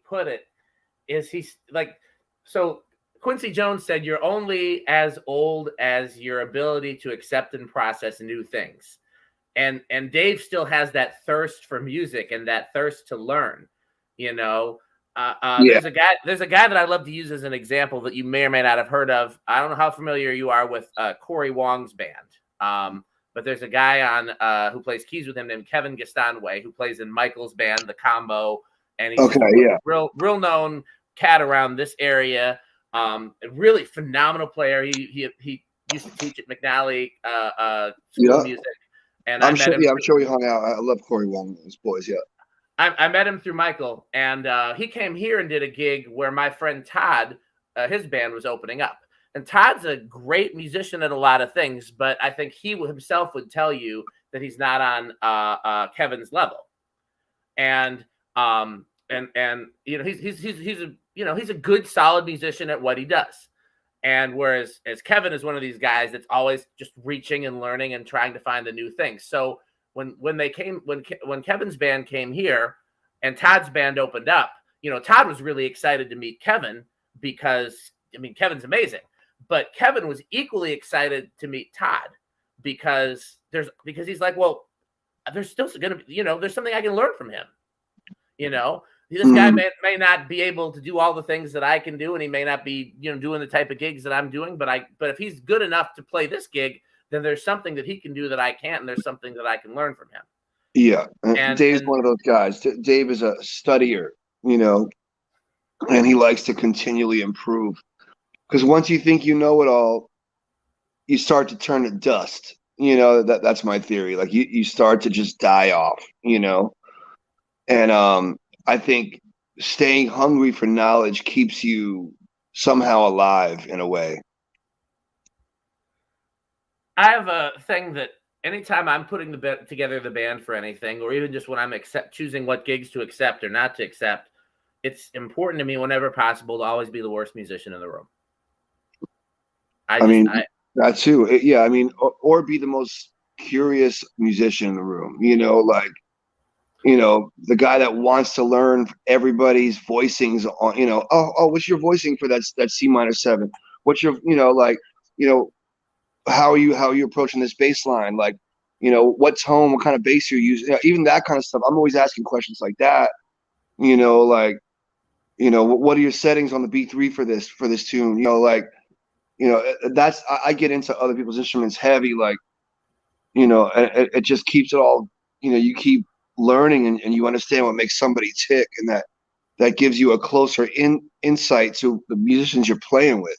Speaker 1: put it is he's like, so Quincy Jones said, you're only as old as your ability to accept and process new things. And Dave still has that thirst for music and that thirst to learn, you know. There's a guy that I love to use as an example that you may or may not have heard of. I don't know how familiar you are with Corey Wong's band. But there's a guy on who plays keys with him named Kevin Gastonway, who plays in Michael's band, The Combo. And he's a real known cat around this area. A really phenomenal player. He used to teach at McNally School of Music. And
Speaker 2: I'm sure he hung out. I love Corey Wong and his boys. Yeah.
Speaker 1: I met him through Michael, and he came here and did a gig where my friend Todd, his band was opening up. And Todd's a great musician at a lot of things, but I think he himself would tell you that he's not on Kevin's level. And you know, he's a good solid musician at what he does. And whereas Kevin is one of these guys that's always just reaching and learning and trying to find the new things. So when Kevin's band came here and Todd's band opened up, you know, Todd was really excited to meet Kevin because, I mean, Kevin's amazing. But Kevin was equally excited to meet Todd because he's like, well, there's still going to be, you know, there's something I can learn from him. You know, this guy may not be able to do all the things that I can do, and he may not be, you know, doing the type of gigs that I'm doing. But if he's good enough to play this gig, then there's something that he can do that I can't, and there's something that I can learn from him.
Speaker 2: Yeah, and Dave's one of those guys. Dave is a studier, you know, and he likes to continually improve. Because once you think you know it all, you start to turn to dust. You know, that's my theory. Like you start to just die off, you know. And I think staying hungry for knowledge keeps you somehow alive in a way.
Speaker 1: I have a thing that anytime I'm putting together the band for anything, or even just when I'm choosing what gigs to accept or not to accept, it's important to me whenever possible to always be the worst musician in the room.
Speaker 2: I mean, that too. Yeah, I mean, or be the most curious musician in the room. You know, like, you know, the guy that wants to learn everybody's voicings on. You know, oh, what's your voicing for that C-7? What's your, you know, like, you know, how are you approaching this bass line? Like, you know, what tone, what kind of bass you're using? You know, even that kind of stuff. I'm always asking questions like that. You know, like, you know, what are your settings on the B3 for this tune? You know, like. You know, that's I get into other people's instruments heavy, like, you know, it just keeps it all, you know, you keep learning and you understand what makes somebody tick, and that, that gives you a closer insight to the musicians you're playing with.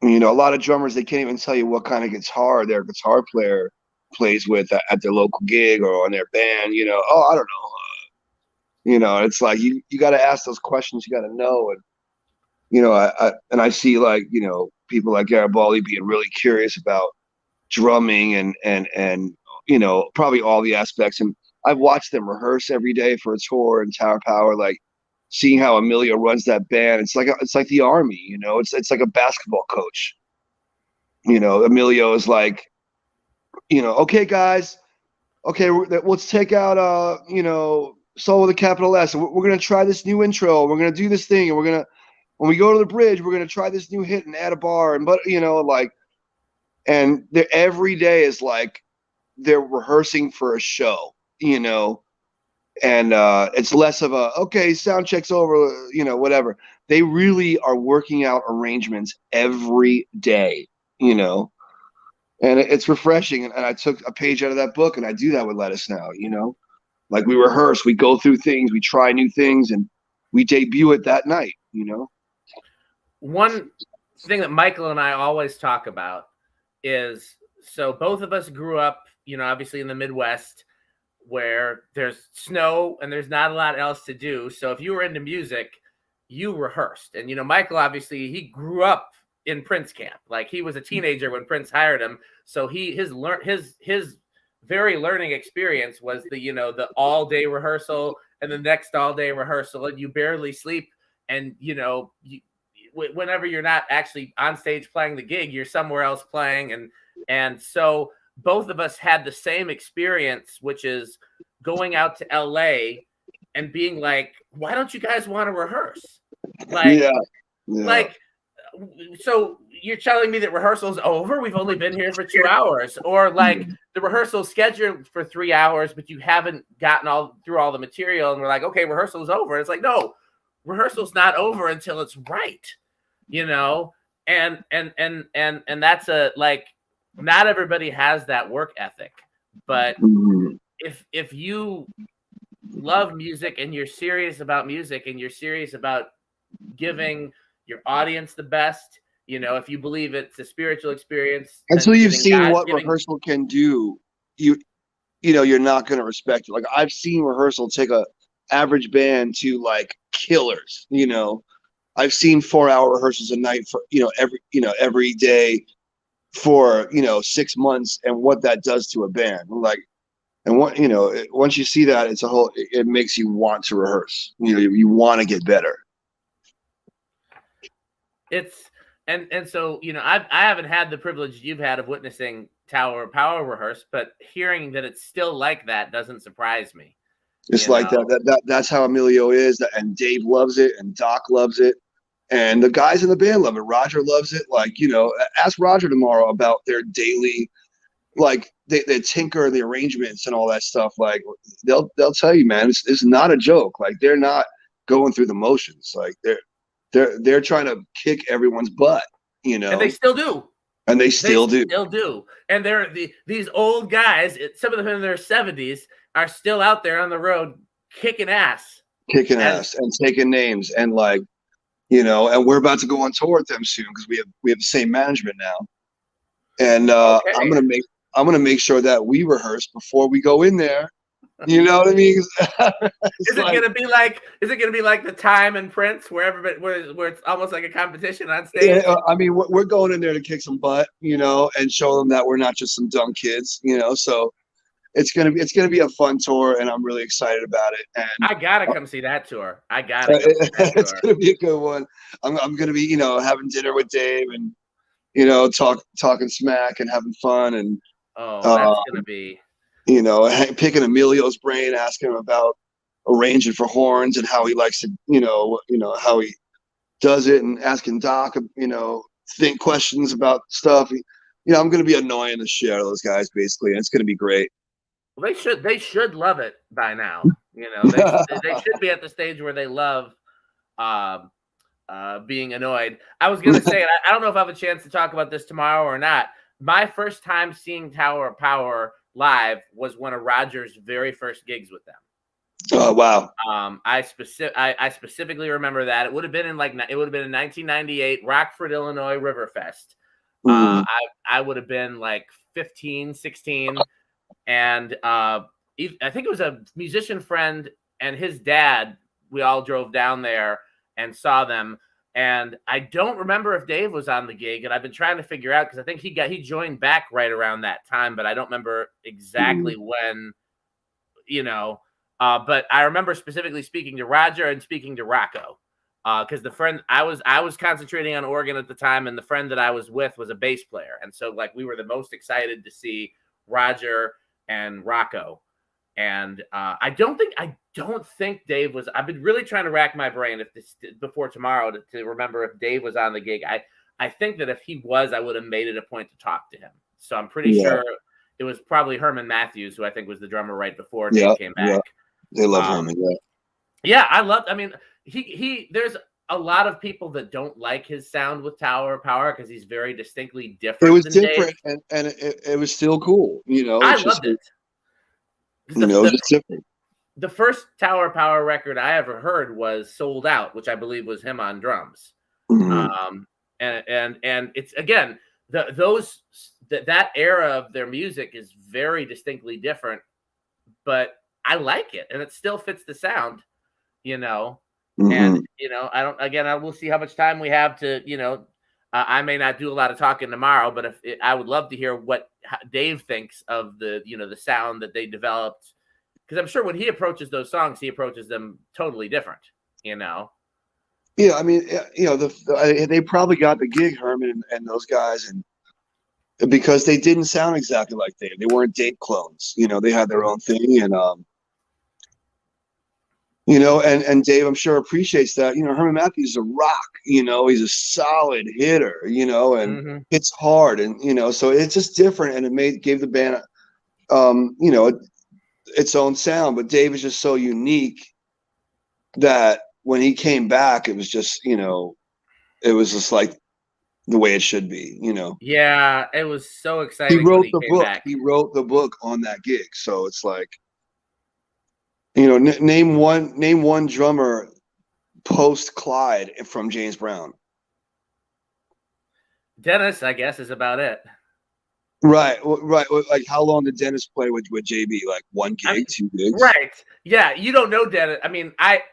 Speaker 2: You know, a lot of drummers, they can't even tell you what kind of guitar their guitar player plays with at their local gig or on their band. You know, oh, I don't know. You know, it's like you got to ask those questions. You got to know. And you know, I see, like, you know, people like Garibaldi being really curious about drumming and you know, probably all the aspects. And I've watched them rehearse every day for a tour in Tower Power, like seeing how Emilio runs that band. It's like the army, you know. It's like a basketball coach. You know, Emilio is like, you know, okay, guys, okay, let's take out you know, Soul with a capital S. We're gonna try this new intro. We're gonna do this thing, and we're gonna, when we go to the bridge, we're gonna try this new hit and add a bar. And but you know, like, and every day is like they're rehearsing for a show, you know. And it's less of a, okay, sound check's over, you know, whatever. They really are working out arrangements every day, you know. And it's refreshing. And I took a page out of that book, and I do that with Lettuce now, you know. Like, we rehearse, we go through things, we try new things, and we debut it that night, you know.
Speaker 1: One thing that Michael and I always talk about is, so both of us grew up, you know, obviously in the Midwest, where there's snow and there's not a lot else to do. So if you were into music, you rehearsed. And, you know, Michael, obviously, he grew up in Prince camp. Like, he was a teenager when Prince hired him. So his very learning experience was the, you know, the all day rehearsal and the next all day rehearsal, and you barely sleep. And, you know, whenever you're not actually on stage playing the gig, you're somewhere else playing. And so both of us had the same experience, which is going out to LA and being like, why don't you guys want to rehearse? Like,
Speaker 2: Yeah.
Speaker 1: like, so you're telling me that rehearsal's over? We've only been here for 2 hours. Or like, the rehearsal's scheduled for 3 hours, but you haven't gotten through all the material. And we're like, okay, rehearsal's over. And it's like, no, rehearsal's not over until it's right, you know? And that's like, not everybody has that work ethic, but if you love music and you're serious about music and you're serious about giving your audience the best, you know, if you believe it's a spiritual experience,
Speaker 2: until you've seen what rehearsal can do, you know, you're not going to respect it. Like, I've seen rehearsal take a average band to like killers, you know. I've seen 4-hour rehearsals a night for, you know, every day for, you know, 6 months, and what that does to a band. Like, and what, you know, once you see that, it makes you want to rehearse. You know, you want to get better.
Speaker 1: It's and so, you know, I haven't had the privilege you've had of witnessing Tower Power rehearse, but hearing that it's still like that doesn't surprise me.
Speaker 2: It's like that's how Emilio is, and Dave loves it, and Doc loves it. And the guys in the band love it. Roger loves it. Like, you know, ask Roger tomorrow about their daily, like, they tinker the arrangements and all that stuff. Like, they'll tell you, man, it's not a joke. Like, they're not going through the motions. Like, they're trying to kick everyone's butt, you know.
Speaker 1: And they still do.
Speaker 2: And they still do.
Speaker 1: And they're these old guys, some of them in their 70s, are still out there on the road kicking ass.
Speaker 2: Ass and taking names, and, like, you know, and we're about to go on tour with them soon because we have the same management now. And okay. I'm gonna make sure that we rehearse before we go in there. You know what I mean? Is
Speaker 1: it gonna be like the Time and Prince, where everybody where it's almost like a competition on stage?
Speaker 2: Yeah, I mean, we're going in there to kick some butt, you know, and show them that we're not just some dumb kids, you know. So it's gonna be a fun tour, and I'm really excited about it. And
Speaker 1: I gotta come see that tour.
Speaker 2: It's gonna be a good one. I'm gonna be, you know, having dinner with Dave, and, you know, talking smack and having fun, and
Speaker 1: that's gonna be,
Speaker 2: you know, picking Emilio's brain, asking him about arranging for horns and how he likes to, you know how he does it, and asking Doc, you know, think questions about stuff. You know, I'm gonna be annoying the shit out of those guys, basically, and it's gonna be great.
Speaker 1: Well, they should love it by now. You know, they should be at the stage where they love being annoyed. I was going to say, I don't know if I have a chance to talk about this tomorrow or not. My first time seeing Tower of Power live was one of Roger's very first gigs with them.
Speaker 2: Oh wow.
Speaker 1: I specifically remember that it would have been in 1998, Rockford, Illinois Riverfest.
Speaker 2: Mm.
Speaker 1: I would have been like 15, 16, and I think it was a musician friend and his dad. We all drove down there and saw them. And I don't remember if Dave was on the gig, and I've been trying to figure out because I think he joined back right around that time, but I don't remember exactly when, but I remember specifically speaking to Roger and speaking to Rocco, because the friend I was concentrating on organ at the time, and the friend that I was with was a bass player, and so like we were the most excited to see Roger and Rocco. And I don't think Dave was. I've been really trying to rack my brain before tomorrow to remember if Dave was on the gig. I think that if he was, I would have made it a point to talk to him. So I'm pretty sure it was probably Herman Matthews, who I think was the drummer right before Dave came back.
Speaker 2: Yeah. They love Herman.
Speaker 1: Yeah, I love. I mean, he. There's a lot of people that don't like his sound with Tower of Power because he's very distinctly different.
Speaker 2: It was different, and it was still cool.
Speaker 1: I loved it.
Speaker 2: It's different.
Speaker 1: The first Tower of Power record I ever heard was Sold Out, which I believe was him on drums. And it's again that era of their music is very distinctly different, but I like it and it still fits the sound, And I will see how much time we have to, I may not do a lot of talking tomorrow, but I would love to hear what Dave thinks of the sound that they developed. Because I'm sure when he approaches those songs, he approaches them totally different, Yeah,
Speaker 2: I mean, they probably got the gig, Herman and those guys, and because they didn't sound exactly like Dave. They weren't Dave clones. They had their own thing, and and Dave, I'm sure, appreciates that. Herman Matthews is a rock. He's a solid hitter. And hits hard, and so it's just different, and it gave the band, its own sound. But Dave is just so unique that when he came back, it was just it was just like the way it should be.
Speaker 1: Yeah, it was so exciting.
Speaker 2: He wrote the book. He wrote the book on that gig, so it's like. Name one drummer post Clyde from James Brown.
Speaker 1: Dennis, I guess, is about it.
Speaker 2: Right. Like, how long did Dennis play with JB? Like 1 gig, 2 gigs?
Speaker 1: Right. Yeah, you don't know Dennis. I mean, that's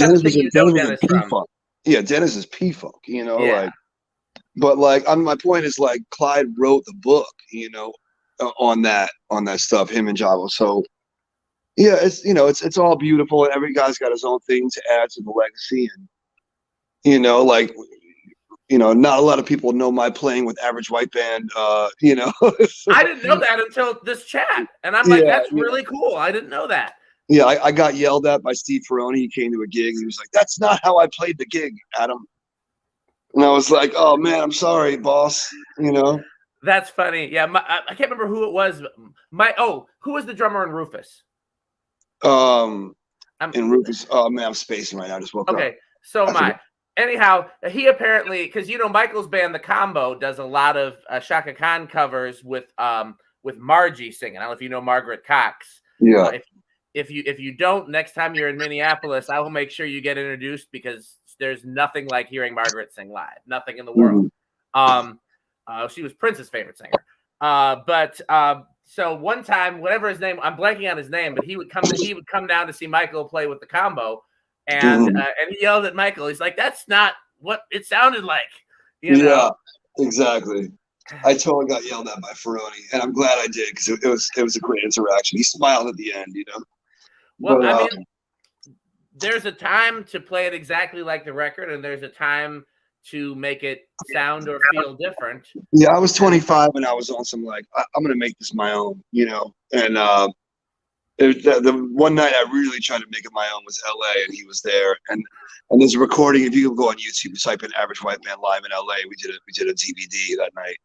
Speaker 2: Dennis
Speaker 1: the thing you know Dennis from.
Speaker 2: Yeah, Dennis is P-Funk, but like, my point is, like, Clyde wrote the book, on that stuff, him and Javo. So. Yeah, it's all beautiful, and every guy's got his own thing to add to the legacy, and not a lot of people know my playing with Average White Band. I
Speaker 1: didn't know that until this chat, and I'm like, that's really cool. I didn't know that.
Speaker 2: Yeah, I got yelled at by Steve Ferroni. He came to a gig, and he was like, "That's not how I played the gig, Adam." And I was like, "Oh man, I'm sorry, boss."
Speaker 1: That's funny. Yeah, I can't remember who it was. Who was the drummer in Rufus?
Speaker 2: In Rufus. Oh man, I'm spacing right now. I just woke up.
Speaker 1: Okay, so am I. Anyhow, he apparently, because Michael's band, The Combo, does a lot of Shaka Khan covers with Margie singing. I don't know if you know Margaret Cox.
Speaker 2: Yeah.
Speaker 1: If you don't, next time you're in Minneapolis, I will make sure you get introduced, because there's nothing like hearing Margaret sing live. Nothing in the world. She was Prince's favorite singer. So one time, whatever his name, I'm blanking on his name, but he would come down to see Michael play with The Combo, and he yelled at Michael. He's like, "That's not what it sounded like."
Speaker 2: Yeah, exactly. I totally got yelled at by Ferroni, and I'm glad I did, because it was a great interaction. He smiled at the end,
Speaker 1: Well, but, I mean, there's a time to play it exactly like the record, and there's a time to make it sound or feel different.
Speaker 2: Yeah, I was 25 and I was on some, like, I'm gonna make this my own, and the one night I really tried to make it my own was LA, and he was there, and there's a recording. If you go on YouTube, you type in Average White Band live in LA. We did a DVD that night,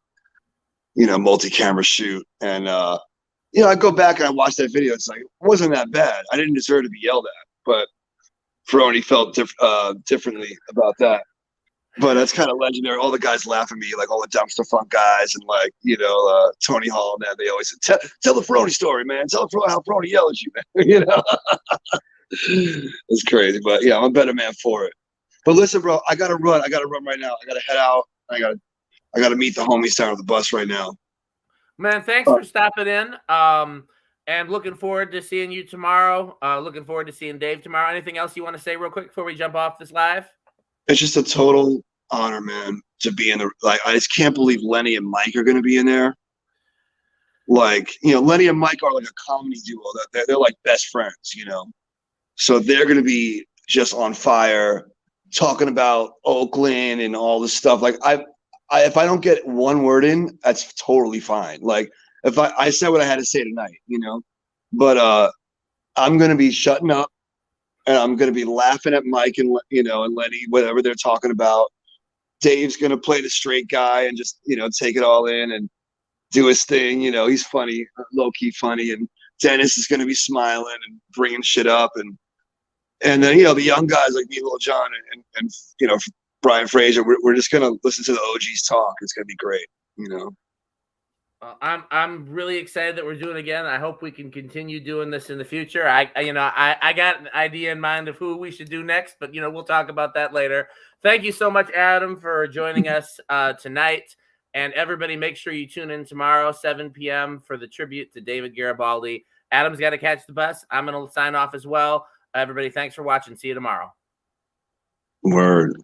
Speaker 2: multi-camera shoot, and I go back and I watch that video. It's like, it wasn't that bad. I didn't deserve to be yelled at, but Ferroni felt differently about that. But that's kind of legendary. All the guys laugh at me, like all the dumpster funk guys, and like Tony Hall. Man, they always say, "Tell the Frony story, man. Tell how Frony yelled at you, man." It's crazy, but yeah, I'm a better man for it. But listen, bro, I gotta run. I gotta run right now. I gotta head out. I gotta meet the homies down at the bus right now.
Speaker 1: Man, thanks for stopping in. And looking forward to seeing you tomorrow. Looking forward to seeing Dave tomorrow. Anything else you want to say real quick before we jump off this live?
Speaker 2: It's just a total honor, man, to be in the I just can't believe Lenny and Mike are gonna be in there. Like, Lenny and Mike are like a comedy duo. They're like best friends, So they're gonna be just on fire, talking about Oakland and all this stuff. Like if I don't get one word in, that's totally fine. Like if I said what I had to say tonight, but I'm gonna be shutting up and I'm gonna be laughing at Mike and and Lenny, whatever they're talking about. Dave's gonna play the straight guy and just take it all in and do his thing. He's funny, low key funny, and Dennis is gonna be smiling and bringing shit up, and then the young guys like me, Lil John, and Brian Frasier. We're just gonna listen to the OGs talk. It's gonna be great.
Speaker 1: I'm really excited that we're doing it again. I hope we can continue doing this in the future. I got an idea in mind of who we should do next, but we'll talk about that later. Thank you so much, Adam, for joining us tonight. And everybody, make sure you tune in tomorrow, 7 p.m. for the tribute to David Garibaldi. Adam's got to catch the bus. I'm going to sign off as well. Everybody, thanks for watching. See you tomorrow.
Speaker 2: Word.